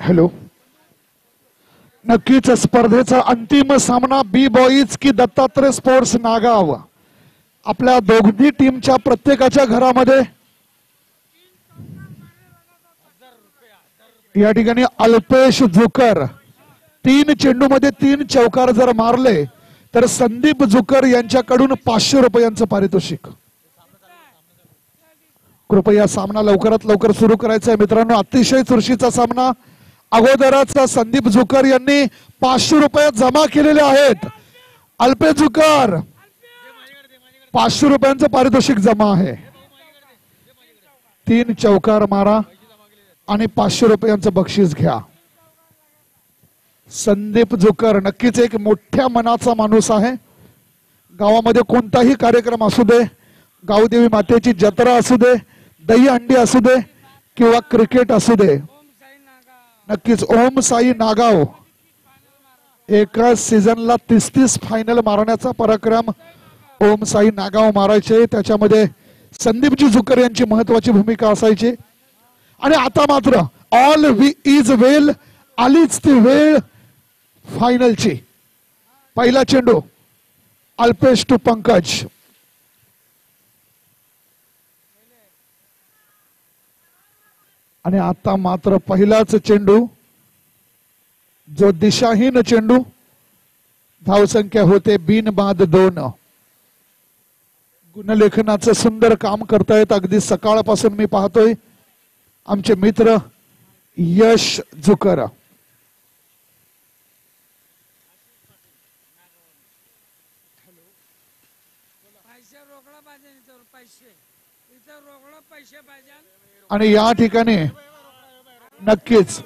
Hello, नक्कीच स्पर्धेचा अंतिम सामना बी बॉईज की दत्तात्रय स्पोर्ट्स नागाव. आपल्या दोन्ही टीमच्या प्रत्येकाच्या घरामध्ये या ठिकाणी अल्पेश जुकर 3 चेंडूमध्ये 3 चौकार जर मारले तर संदीप जुकर यांच्याकडून 500 रुपयांचं पारितोषिक. कृपया सामना लवकरात लवकर सुरू करायचा आहे मित्रांनो. अतिशय चुरशीचा सामना. अगोदरच संदीप जुकर यांनी 500 रुपये जमा केलेले आहेत. अल्पेश जुकर 500 रुपयांचं पारितोषिक जमा आहे. 3 चौकार मारा आणि 500 रुपयांचं बक्षीस घ्या. संदीप जुकर नक्कीच एक मोठ्या मनाचा माणूस आहे. गावामध्ये कोणताही कार्यक्रम असू दे, गावदेवी मातेची जत्रा असू दे, दही अंडी असू दे किंवा क्रिकेट असू दे, नक्कीच ओम साई नागाव एका सीझनला 30 फायनल मारण्याचा पराक्रम ओम साई नागाव मारायचे. त्याच्यामध्ये संदीपजी जुकर यांची महत्वाची भूमिका असायची. आणि आता मात्र ऑल इज वेल, आलीच ती वेळ फायनलची. पहिला चेंडू अल्पेश टू पंकज. आणि आता मात्र पहिलाच चेंडू जो दिशाहीन चेंडू. धावसंख्या होते बिनबाद 2. गुणलेखनाचं सुंदर काम करतायत. अगदी सकाळपासून मी पाहतोय आमचे मित्र यश जुकर. आणि या ठिकाणी नक्कीच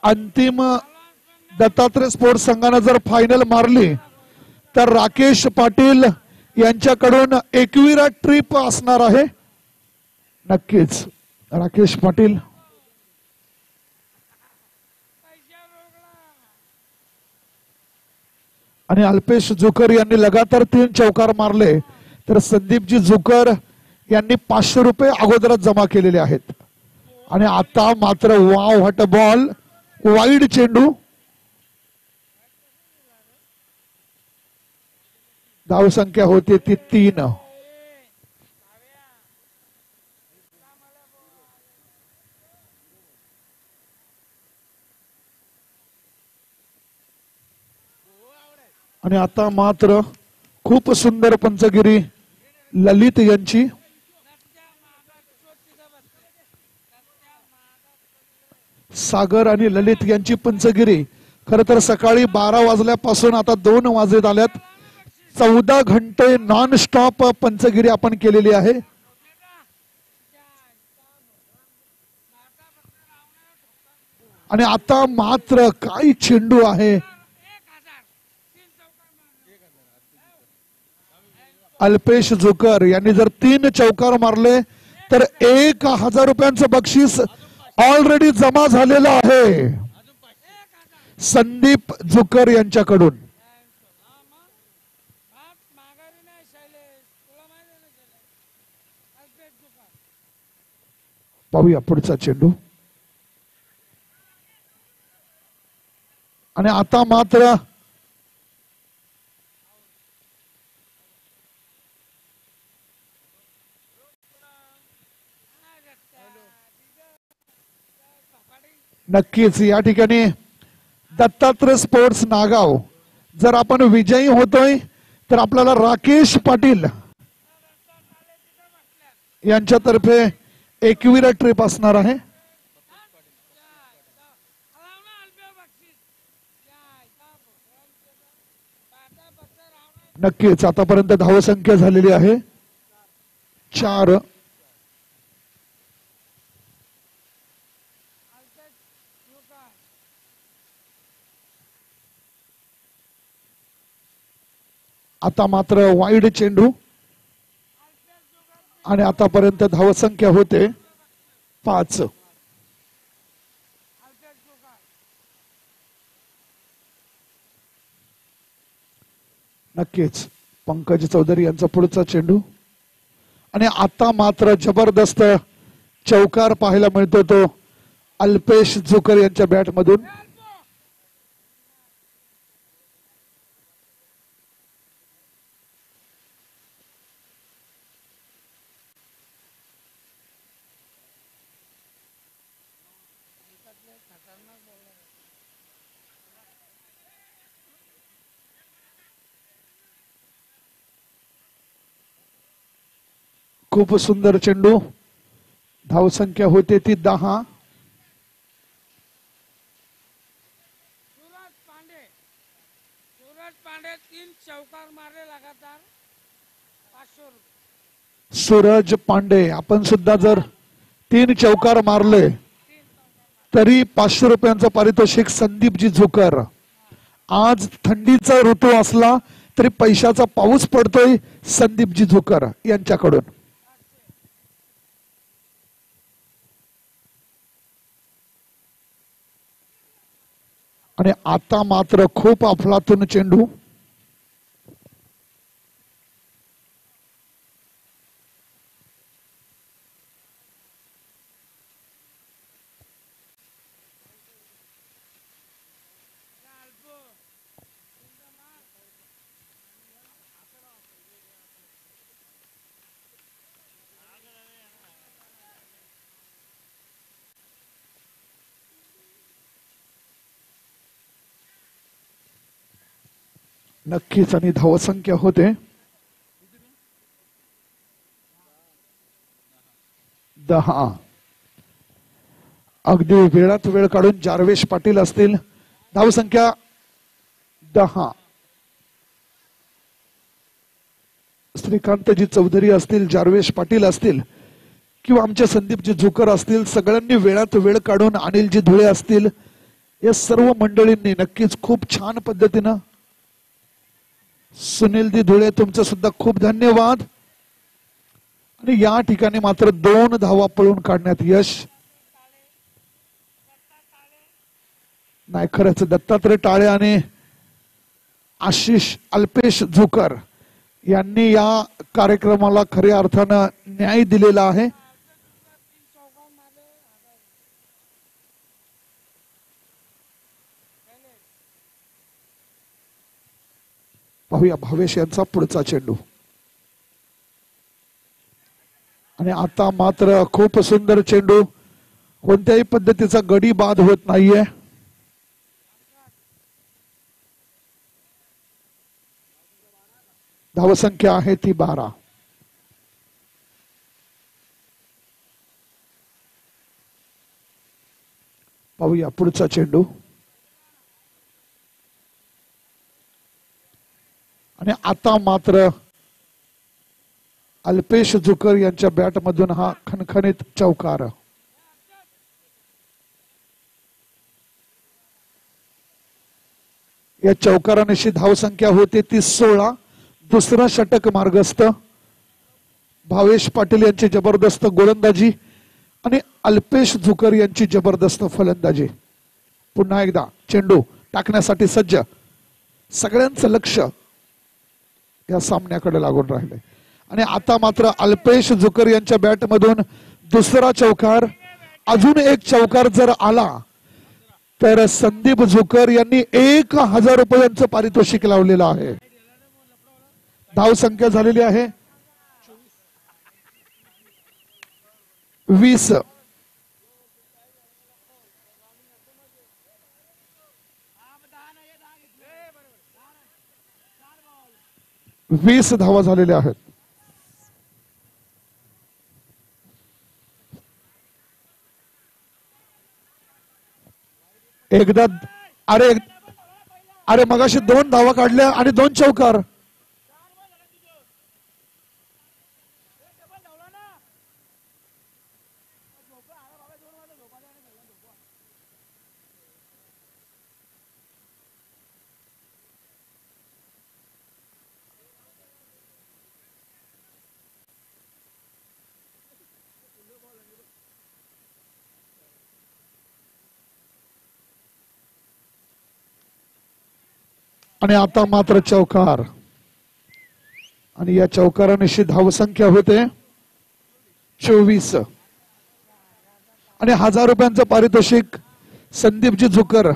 अंतिम दत्तात्रय स्पोर्ट्स संघाने जर फायनल मारली तर राकेश पाटील यांच्याकडून एकविरा ट्रिप असणार आहे. नक्कीच राकेश पाटील. आणि अल्पेश जुकर यांनी लगातार 3 चौकार मारले तर संदीपजी जुकर यांनी 500 रुपये अगोदरच जमा केलेले आहेत. आणि आता मात्र wow what a ball. Wide चेंडू. धावसंख्या होती ती 3. आणि आता मात्र खूप सुंदर पंचगिरी ललित यांची. सागर आणि ललित यांची पंचगिरी खर तर सकाळी 12 वाजल्यापासून आता 2 वाजत आल्यात. 14 घंटे नॉन स्टॉप पंचगिरी आपण केलेली आहे. आणि आता मात्र काय चेंडू आहे. अल्पेश जुकर यांनी जर 3 चौकार मारले तर 1000 रुपयांचं बक्षीस ऑलरेडी जमा झालेलं आहे संदीप जुकर यांच्याकडून. पाहूया पुढचा चेंडू. आणि आता मात्र नक्कीच या ठिकाणी दत्तात्रय स्पोर्ट्स नागाव जर आपण विजयी होतोय तर आपल्याला राकेश पाटील यांच्यातर्फे एकविरा ट्रिप असणार आहे. नक्कीच आतापर्यंत धावसंख्या झालेली आहे 4. आता मात्र वाईड चेंडू. आणि आतापर्यंत धावसंख्या होते 5. नक्कीच पंकज चौधरी यांचा पुढचा चेंडू. आणि आता मात्र जबरदस्त चौकार पाहायला मिळतो तो अल्पेश झुकर यांच्या बॅट मधून खूप सुंदर चेंडू. धावसंख्या होते ती 10. सूरज पांडे आपण सुद्धा जर 3 चौकार मारले तरी 500 रुपयांचं पारितोषिक. संदीपजी झुकर, आज थंडीचा ऋतू असला तरी पैशाचा पाऊस पडतोय संदीपजी झुकर यांच्याकडून. आणि आता मात्र खूप अफलातून चेंडू. नक्कीच. आणि धावसंख्या होते 10. अगदी वेळात वेळ काढून जारवेश पाटील असतील. धावसंख्या 10. श्रीकांतजी चौधरी असतील, जारवेश पाटील असतील किंवा आमचे संदीपजी झुकर असतील, सगळ्यांनी वेळात वेळ काढून, अनिलजी धुळे असतील, या सर्व मंडळींनी नक्कीच खूप छान पद्धतीनं. सुनीलजी धुळे तुमचं सुद्धा खूप धन्यवाद. आणि या ठिकाणी मात्र 2 धावा पळून काढण्यात यश नाही. खरंच दत्तात्रय टाळे आणि आशिष अल्पेश झुकर यांनी या कार्यक्रमाला खऱ्या अर्थानं न्याय दिलेला आहे. पाहूया भावेश यांचा पुढचा चेंडू. आणि आता मात्र खूप सुंदर चेंडू. कोणत्याही पद्धतीचा गडी बाद होत नाहीये. धावसंख्या आहे ती 12. पाहूया पुढचा चेंडू. आणि आता मात्र अल्पेश झुकर यांच्या बॅट मधून हा खणखणीत चौकार. या चौकारानिशी धावसंख्या होते ती 16. दुसरा षटक मार्गस्थ. भावेश पाटील यांची जबरदस्त गोलंदाजी आणि अल्पेश झुकर यांची जबरदस्त फलंदाजी. पुन्हा एकदा चेंडू टाकण्यासाठी सज्ज. सगळ्यांचं लक्ष या सामन्याकडे लागून राहिले. आणि आता मात्र अल्पेश झुकर यांच्या बॅट मधून दुसरा चौकार. अजून एक चौकार जर आला तर संदीप झुकर यांनी 1000 रुपयांचं पारितोषिक लावलेलं आहे. धावसंख्या झालेली आहे 20. 20 धावा झालेल्या आहेत. एकदा अरे मगाशी 2 धावा काढल्या आणि 2 चौकार. आणि आता मात्र चौकार. आणि या चौकारानिशी धावसंख्या होते 24. आणि 1000 रुपयांचं पारितोषिक संदीपजी झुकर.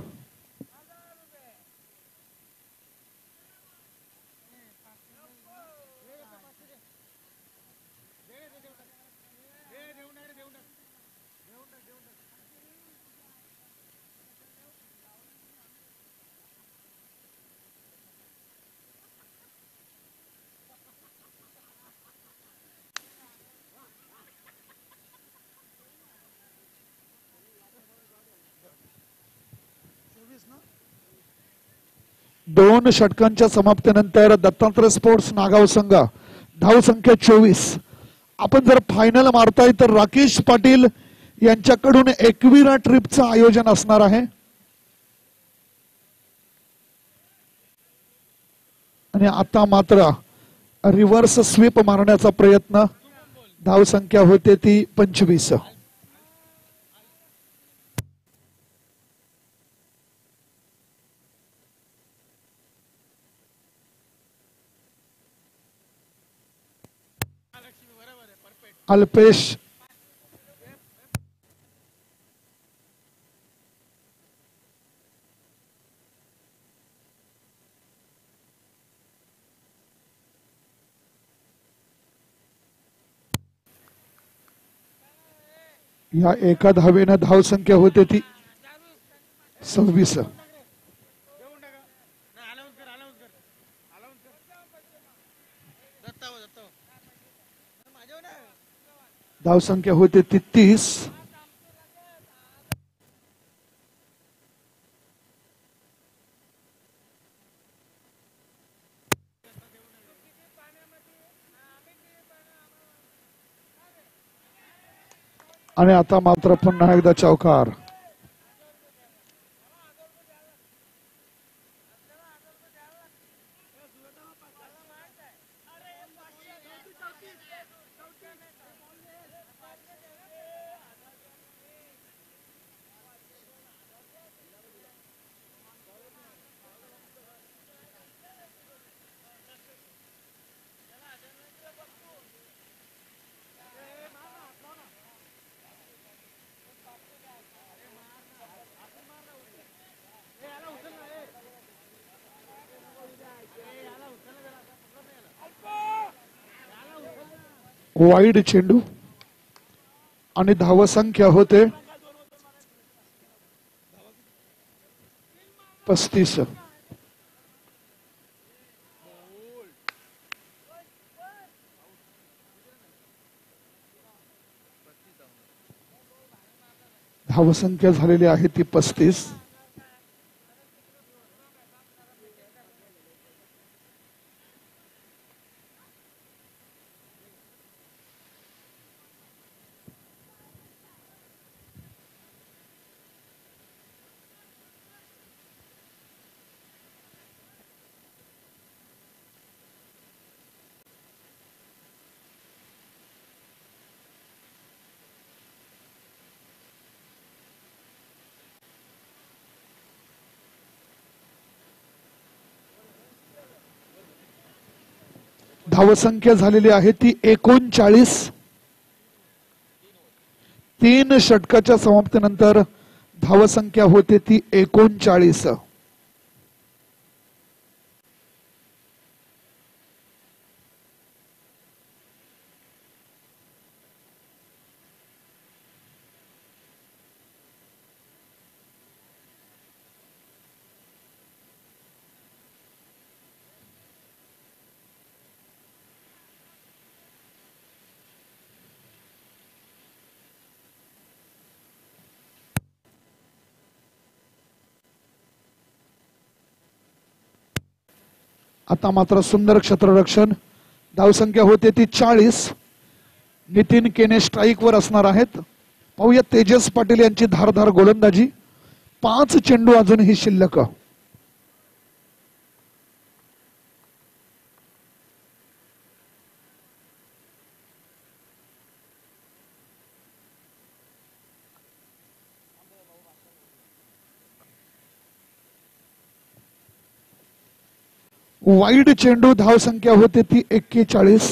दोन षटकांच्या समाप्तीनंतर दत्तात्रय स्पोर्ट्स नागाव संघ धाव संख्या 24. आपण जर फायनल मारताय तर राकेश पाटील यांच्याकडून एकविरा ट्रिपचं आयोजन असणार आहे. आणि आता मात्र रिव्हर्स स्वीप मारण्याचा प्रयत्न. धाव संख्या होते ती 25. अल्पेश या एका धावेनं धाव संख्या होते ती 26. धाव संख्या होते ती 30. आणि आता मात्र पुन्हा एकदा चौकार. वाईड चेंडू आणि धाव संख्या होते 35. धाव संख्या झालेली आहे ती 35. धावसंख्या झालेली आहे ती 39. 3 षटकाच्या समाप्तीनंतर धावसंख्या होते ती 39. आता मात्र सुंदर क्षेत्ररक्षण. धावसंख्या होते ती 40. नितीन केने स्ट्राईक वर असणार आहेत. पाहूया तेजस पाटील यांची धारदार गोलंदाजी. 5 चेंडू अजूनही शिल्लक. वाईड चेंडू. धाव संख्या होते ती 41.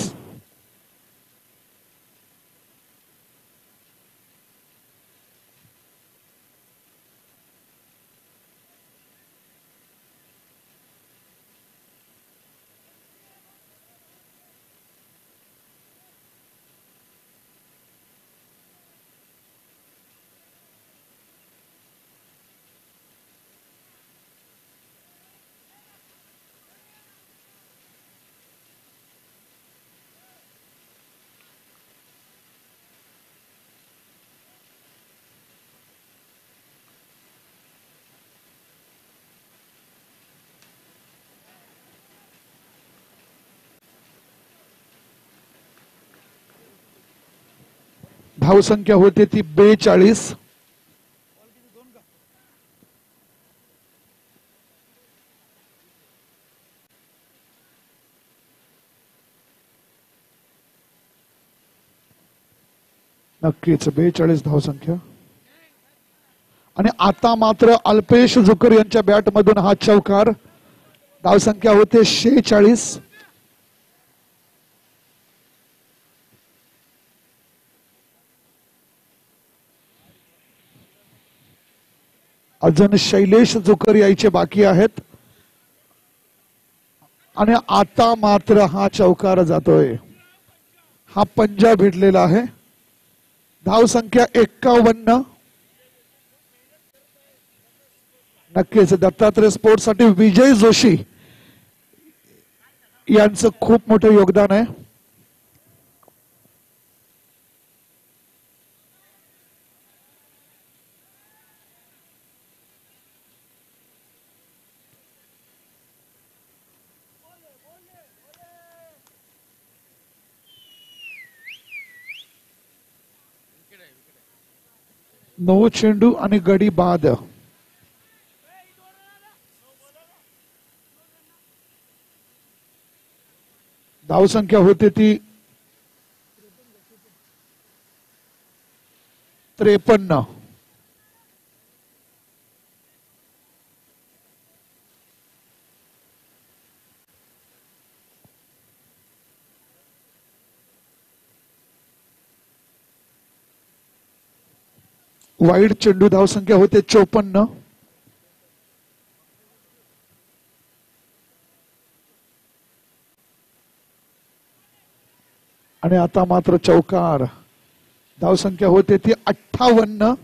धावसंख्या होते ती 42. नक्कीच 42 धावसंख्या. आणि आता मात्र अल्पेश झुकर यांच्या बॅट मधून हा चौकार. धावसंख्या होते 46. अजून शैलेश झुकर यायचे बाकी आहेत. आणि आता मात्र हा चौकार जातोय. हा पंजा भिडलेला आहे. धावसंख्या 51. नक्कीच दत्तात्रय स्पोर्ट्स साठी विजय जोशी यांचं खूप मोठं योगदान आहे. नो चेंडू आणि गडी बाद. धावसंख्या होते ती 53. वाईड चेंडू. धावसंख्या होते 54. आणि आता मात्र चौकार. धावसंख्या होते ती 58.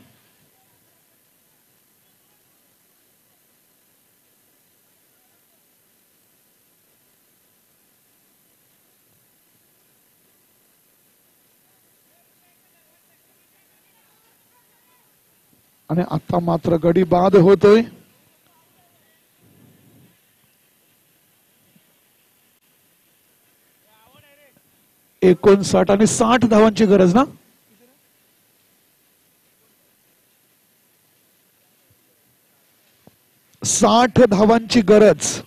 आणि आता मात्र गडी बाद होतोय. 59 आणि 60 धावांची गरज ना. 60 धावांची गरज.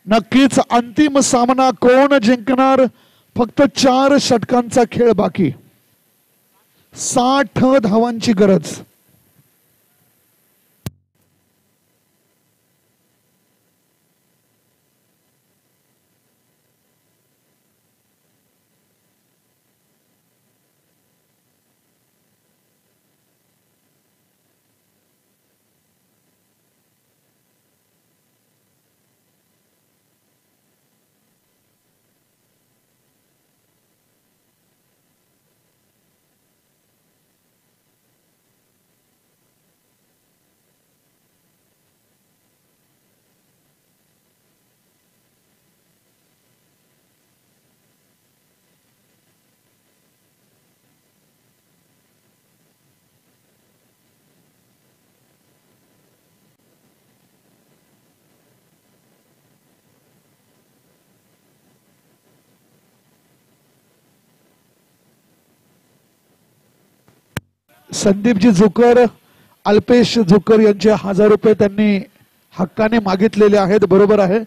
नक्कीच अंतिम सामना कोण जिंकणार. फक्त 4 षटकांचा खेळ बाकी. 60 धावांची गरज. संदीपजी झुकर, अल्पेश झुकर यांचे 1000 रुपये त्यांनी हक्काने मागितलेले आहेत. बरोबर आहे.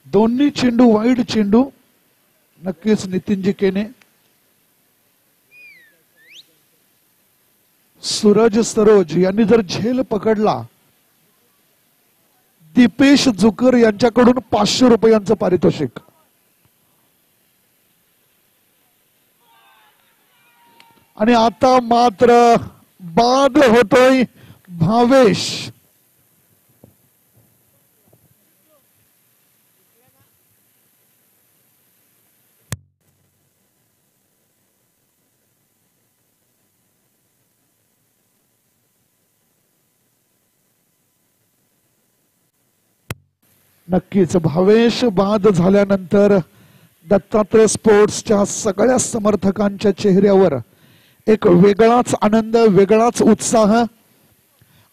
दोन्ही चेंडू वाईड चेंडू. नक्कीच नितीनजी केने. सूरज सरोज यांनी जर झेल पकडला दीपेश जुकर यांच्याकडून 500 रुपयांचं पारितोषिक. आणि आता मात्र बाद होतोय भावेश. नक्कीच भावेश बाद झाल्यानंतर दत्तात्रय स्पोर्ट्सच्या सगळ्या समर्थकांच्या चेहऱ्यावर एक वेगळाच आनंद, वेगळाच उत्साह.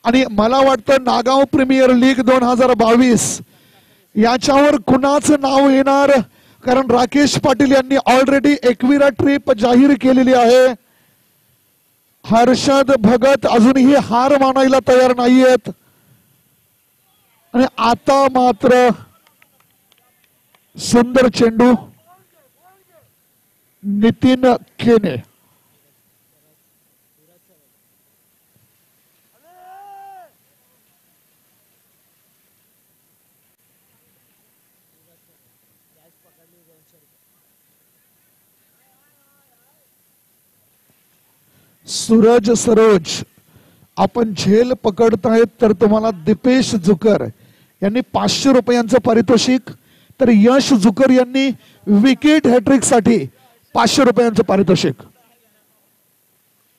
आणि मला वाटतं नागाव प्रीमियर लीग 2022 याच्यावर कुणाचं नाव येणार, कारण राकेश पाटील यांनी ऑलरेडी एकविरा ट्रिप जाहीर केलेली आहे. हर्षद भगत अजूनही हार मानायला तयार नाहीयेत. आणि आता मात्र सुंदर चेंडू नितीन केने. सूरज सरोज, आपण झेल पकडतायत तर तुम्हाला दीपेश जुकर यांनी 500 रुपयांचं पारितोषिक, तर यश जुकर यांनी विकेट हॅट्रिक साठी 500 रुपयांचं पारितोषिक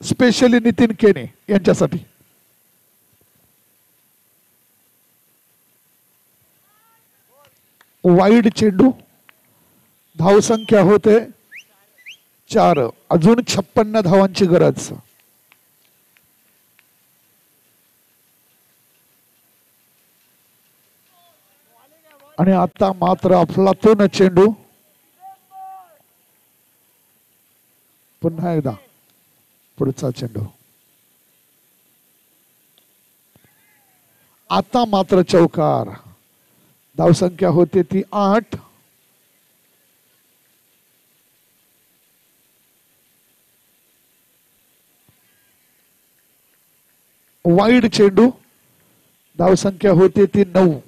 स्पेशली नितीन केने यांच्यासाठी. वाईड चेंडू, धावसंख्या होते 4, अजून 56 धावांची गरज. आणि आता मात्र अफलातून चेंडू. पुन्हा एकदा पुढचा चेंडू. आता मात्र चौकार. धावसंख्या होते ती 8. वाईड चेंडू, धावसंख्या होते ती 9.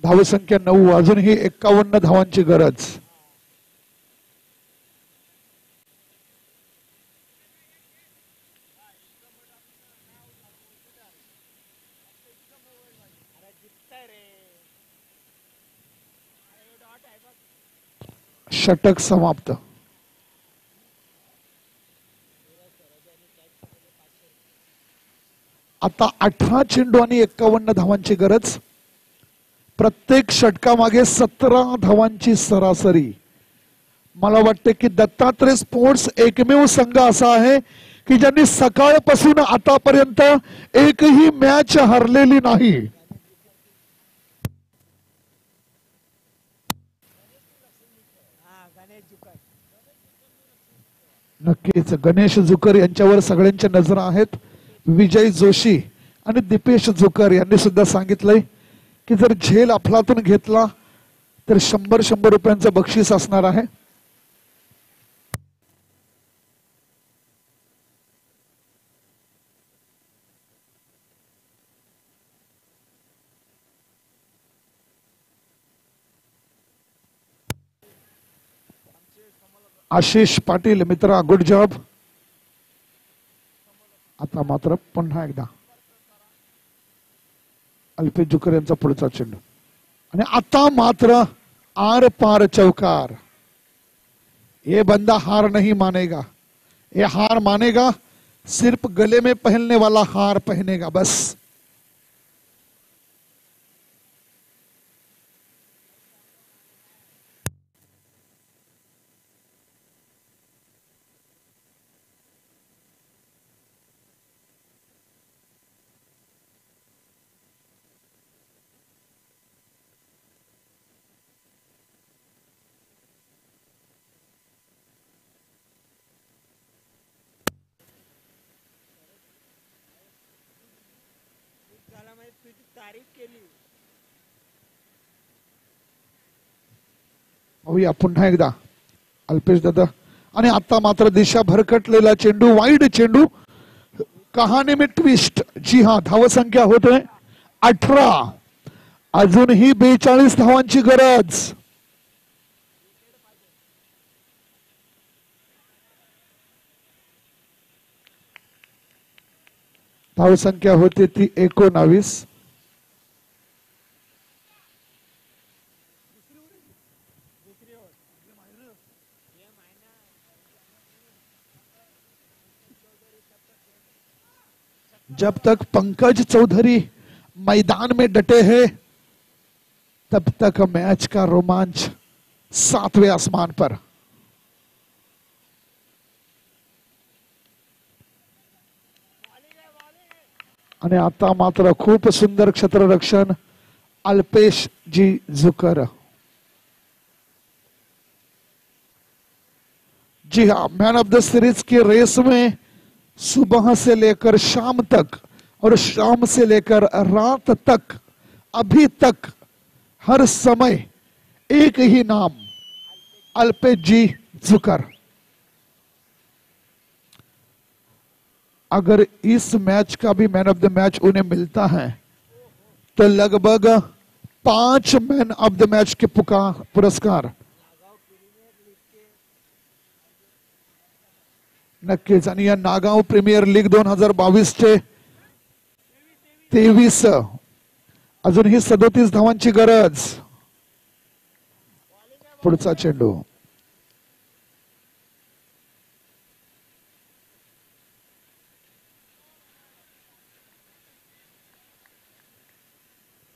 धावसंख्या 9, अजूनही 51 धावांची गरज. षटक समाप्त. आता 18 चेंडू आणि 51 धावांची गरज. प्रत्येक षटकामागे 17 धावांची सरासरी. मला वाटते की दत्तात्रय स्पोर्ट्स एकमेव संघ असा आहे की ज्यांनी सकाळपासून आतापर्यंत एकही मॅच हरलेली नाही. नक्कीच गणेश जुकर यांच्यावर सगळ्यांच्या नजर आहेत. विजय जोशी आणि दीपेश जुकर यांनी सुद्धा सांगितलंय की जर झेल अफलातून घेतला तर 100 रुपयांचं बक्षीस असणार आहे. आशिष पाटील मित्रा, गुड जॉब. आता मात्र पुन्हा एकदा अल्पेश जुकर यांचा पुढचा चेंडू. आणि आता मात्र आर पार चौकार. ये बंदा हार नहीं मानेगा, ये हार मानेगा सिर्फ गले में पहनने वाला हार पहनेगा बस. पाहूया पुन्हा एकदा अल्पेश दादा. आणि आता मात्र दिशा भरकटलेला चेंडू, वाईड चेंडू, कहाणी में ट्विस्ट. जी हा, धावसंख्या होते 18. अजूनही 42 धावांची गरज. धावसंख्या होते ती 19. जब तक पंकज चौधरी मैदान में डटे हैं तब तक मैच का रोमांच 7वें आसमान पर. आणि आता मात्र खूप सुंदर क्षेत्ररक्षण अल्पेश जी जुकर. जी हाँ, मैन ऑफ द सीरीज की रेस में सुबह से लेकर शाम तक और शाम से लेकर रात तक, अभी तक हर समय एक ही नाम, अल्पेश जी जुकर. अगर इस मैच का भी मैन ऑफ द मैच उन्हें मिलता है तो लगभग 5 मैन ऑफ द मैच के पुरस्कार नक्कीच. आणि या नागाव प्रीमियर लीग 2022 चे 23. अजूनही 37 धावांची गरज. पुढचा चेंडू,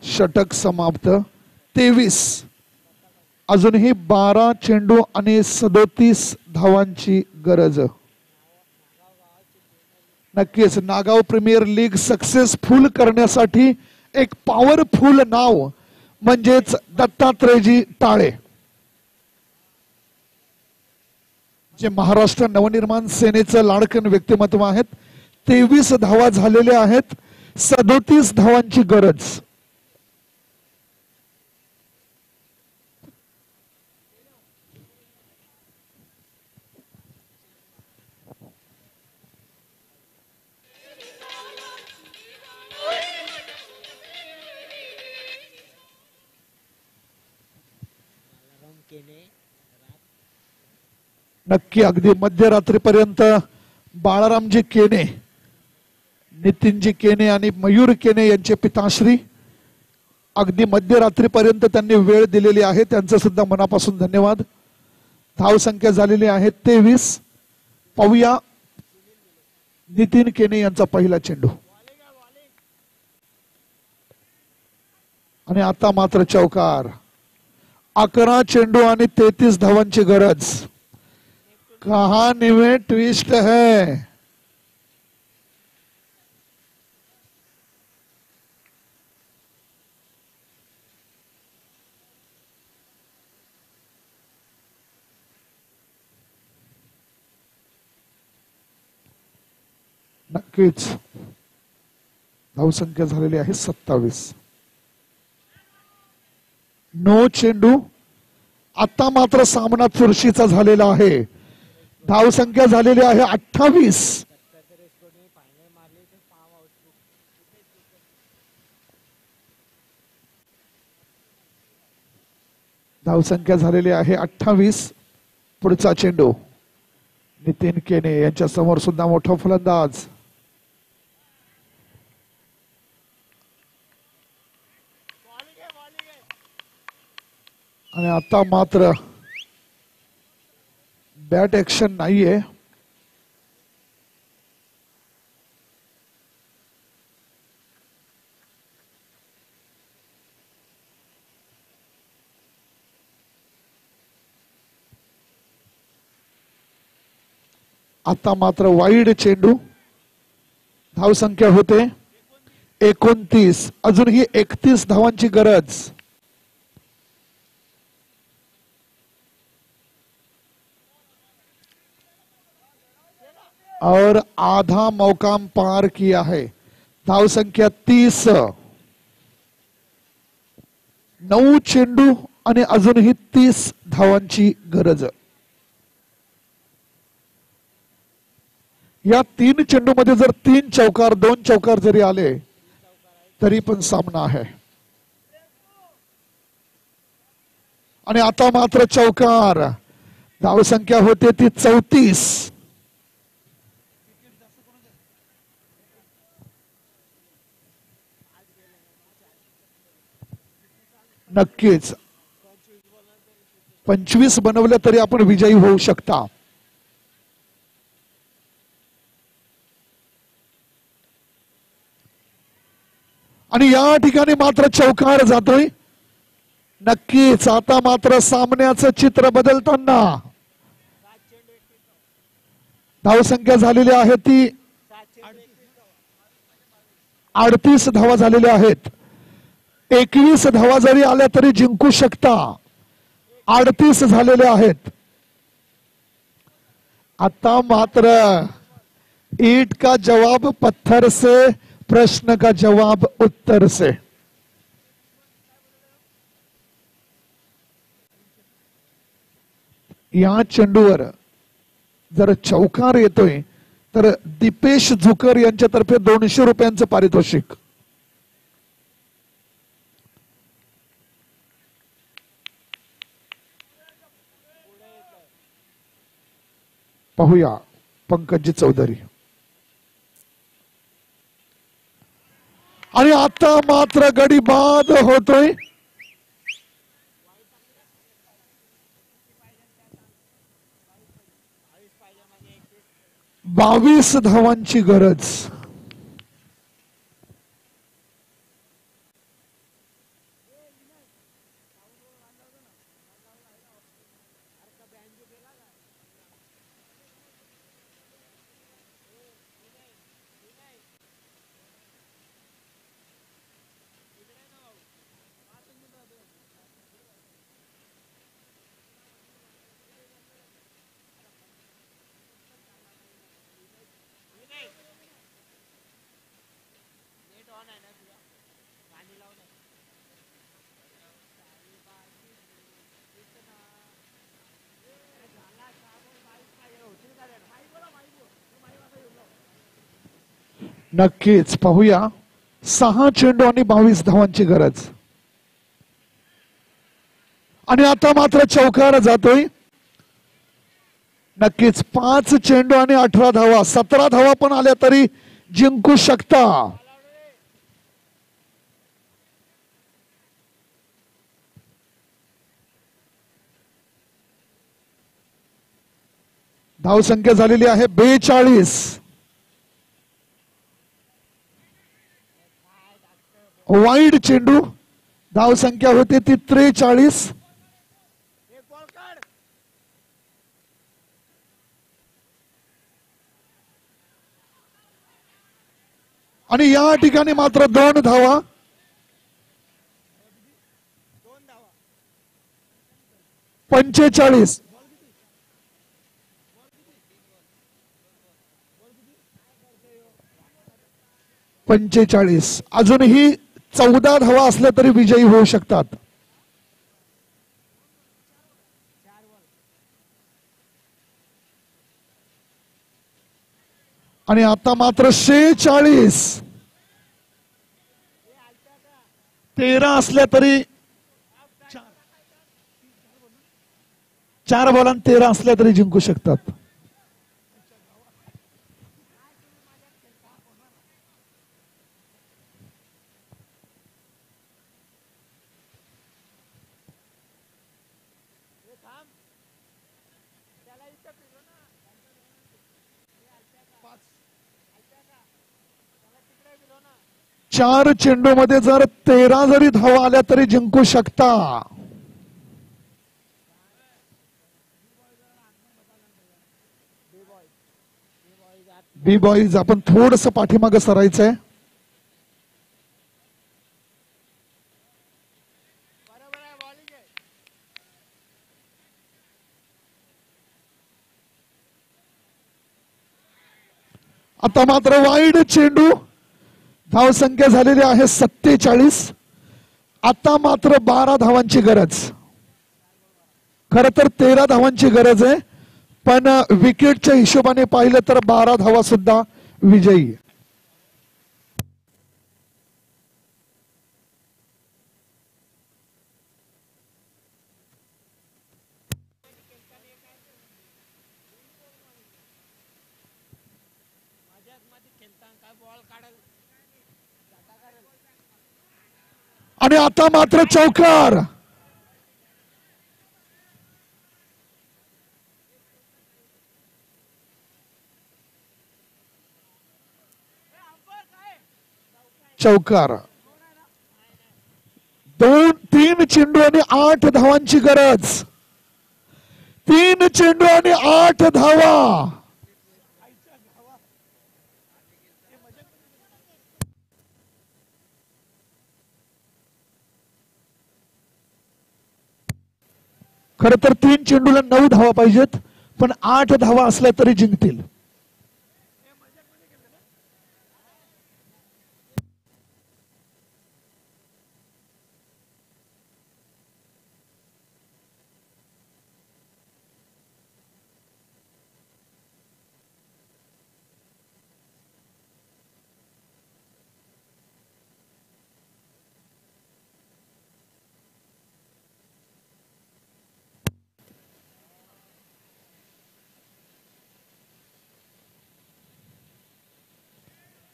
षटक समाप्त. 23. अजूनही 12 चेंडू आणि 37 धावांची गरज. नक्कीच नागाव प्रीमियर लीग सक्सेसफुल करण्यासाठी एक पॉवरफुल नाव म्हणजेच दत्तात्रयजी टाळे, जे महाराष्ट्र नवनिर्माण सेनेचं लाडकन व्यक्तिमत्व आहेत. 23 धावा झालेल्या आहेत, 37 धावांची गरज. नक्की अगदी मध्यरात्रीपर्यंत बाळारामजी केने, नितीनजी केने आणि मयूर केने यांचे पिताश्री अगदी मध्यरात्रीपर्यंत त्यांनी वेळ दिलेली आहे, त्यांचं सुद्धा मनापासून धन्यवाद. धावसंख्या झालेली आहे 23. पाहूया नितीन केने यांचा पहिला चेंडू. आणि आता मात्र चौकार. 11 चेंडू आणि 33 धावांची गरज. कहानी में ट्विस्ट है. नक्कीच धावसंख्या झालेली आहे 27. 9 चेंडू. आता मात्र सामना चुरशीचा झालेला आहे. धावसंख्या झालेली आहे 28. धावसंख्या झालेली आहे 28. पुढचा चेंडू नितीन केने यांच्या समोर सुद्धा मोठा फलंदाज. आणि आता मात्र बॅट ऍक्शन नाहीये. आता मात्र वाईड चेंडू. धावसंख्या होते 29. अजूनही 31 धावांची गरज. और आधा मौका पार किया है. धाव संख्या 30. 9 चेंडू आणि अजूनही 30 धावांची गरज. या 3 चेंडूमध्ये जर 3 चौकार 2 चौकार जरी आले तरी पण सामना आहे. आणि आता मात्र चौकार. धावसंख्या होते ती 34. नक्कीच 25 बनवलं तरी आपण विजयी होऊ शकता. आणि या ठिकाणी मात्र चौकार जातोय. नक्कीच आता मात्र सामन्याचं चित्र बदलताना. धावसंख्या झालेली आहे ती 38 धावा झालेल्या आहेत. 21 धावा जरी आल्या तरी जिंकू शकता. 38 झालेले आहेत. आता मात्र ईट का जवाब पत्थर से, प्रश्न का जवाब उत्तर से. या चेंडूवर जर चौकार येतोय तर दीपेश झुकर यांच्यातर्फे 200 रुपयांचं पारितोषिक. पाहूया पंकजी चौधरी. आणि आता मात्र गडी बाद होतोय. बावीस धावांची गरज. नक्कीच पाहूया. 6 चेंडू आणि 22 धावांची गरज. आणि आता मात्र चौकार जातोय. नक्कीच 5 चेंडू आणि 18 धावा. 17 धावा पण आल्या तरी जिंकू शकता. धावसंख्या झालेली आहे 42. वाईड चेंडू. धावसंख्या होते ती 43. आणि या ठिकाणी मात्र 2 धावा. पंचेचाळीस. अजूनही 14 धावा असल्या तरी विजयी होऊ शकतात. आणि आता मात्र 46. 13 असल्या तरी 4 बॉलांत 13 असल्या तरी जिंकू शकतात. चार चेंडू मध्ये जर 13 जरी धावा आल्या तरी जिंकू शकता. बी बॉईज आपण थोडस पाठीमागे सरायचंय. आता मात्र वाईड चेंडू. धावसंख्या झालेली आहे 47. आता मात्र 12 धावांची गरज. खर तर 13 धावांची गरज आहे, पण विकेटच्या हिशोबाने पाहिलं तर 12 धावा सुद्धा विजयी. आणि आता मात्र चौकार. चौकार. 3 चेंडू आणि 8 धावांची गरज. 3 चेंडू आणि 8 धावा. खर तर 3 चेंडूला 9 धावा पाहिजेत, पण 8 धावा असल्या तरी जिंकतील.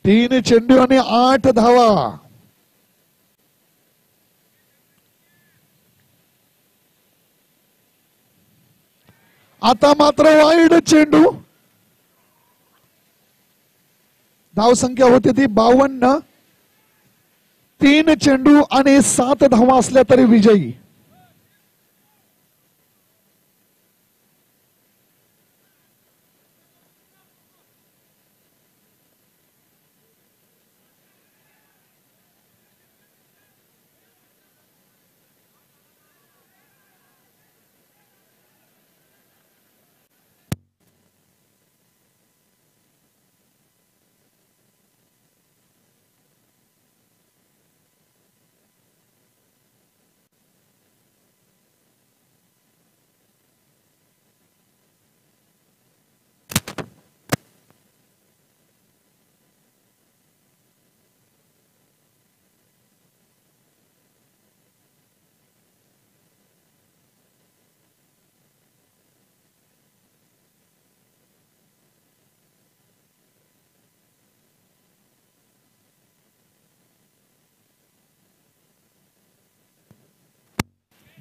तीन चेंडू आणि 8 धावा. आता मात्र वाईड चेंडू. धावसंख्या होती ती 52. 3 चेंडू आणि 7 धावा असल्या तरी विजयी.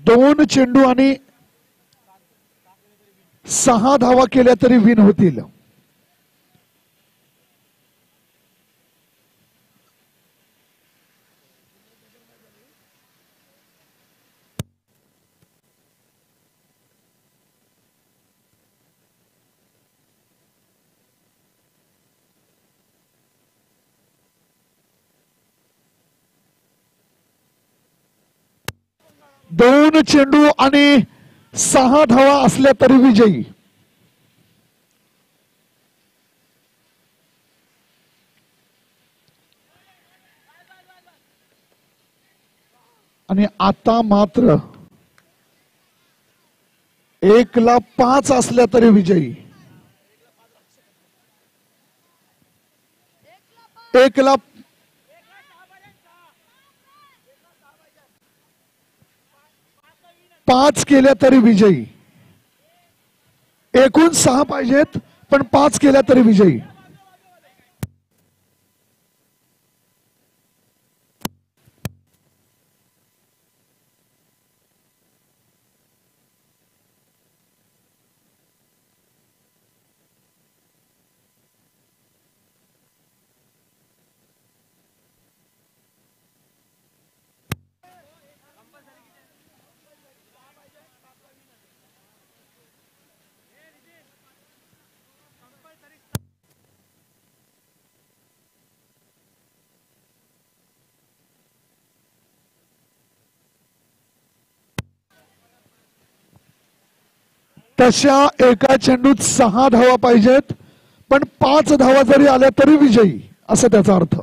दोन चेंडू आणि 6 धावा केल्या तरी विन होतील. दोन चेंडू आणि 6 धावा असल्या तरी विजयी. आणि आता मात्र 1ला 5 असल्या तरी विजयी. 1ला 5 केल्या तरी विजयी. एकूण 6 पाहिजेत, पण 5 केल्या तरी विजयी. तशा एका चेंडूत 6 धावा पाहिजेत, पण 5 धावा जरी आल्या तरी विजयी, असं त्याचा अर्थ.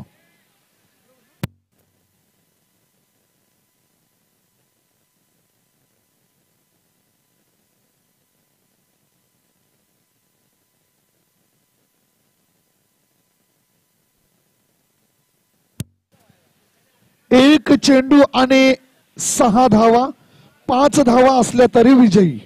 एक चेंडू आणि 6 धावा, 5 धावा असल्या तरी विजयी.